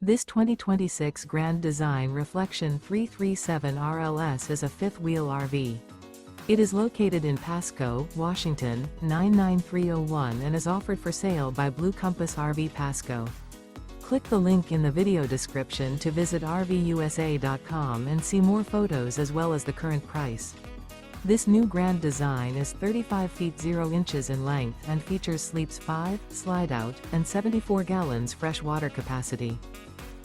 This 2026 Grand Design Reflection 337 RLS is a fifth-wheel RV. It is located in Pasco, Washington, 99301 and is offered for sale by Blue Compass RV Pasco. Click the link in the video description to visit RVUSA.com and see more photos as well as the current price. This new Grand Design is 35 feet 0 inches in length and features sleeps 5, slide-out, and 74 gallons fresh water capacity.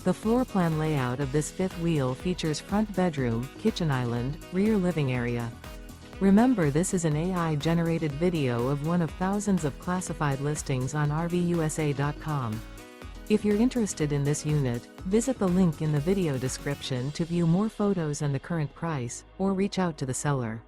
The floor plan layout of this fifth wheel features front bedroom, kitchen island, rear living area. Remember, this is an AI-generated video of one of thousands of classified listings on RVUSA.com. If you're interested in this unit, visit the link in the video description to view more photos and the current price, or reach out to the seller.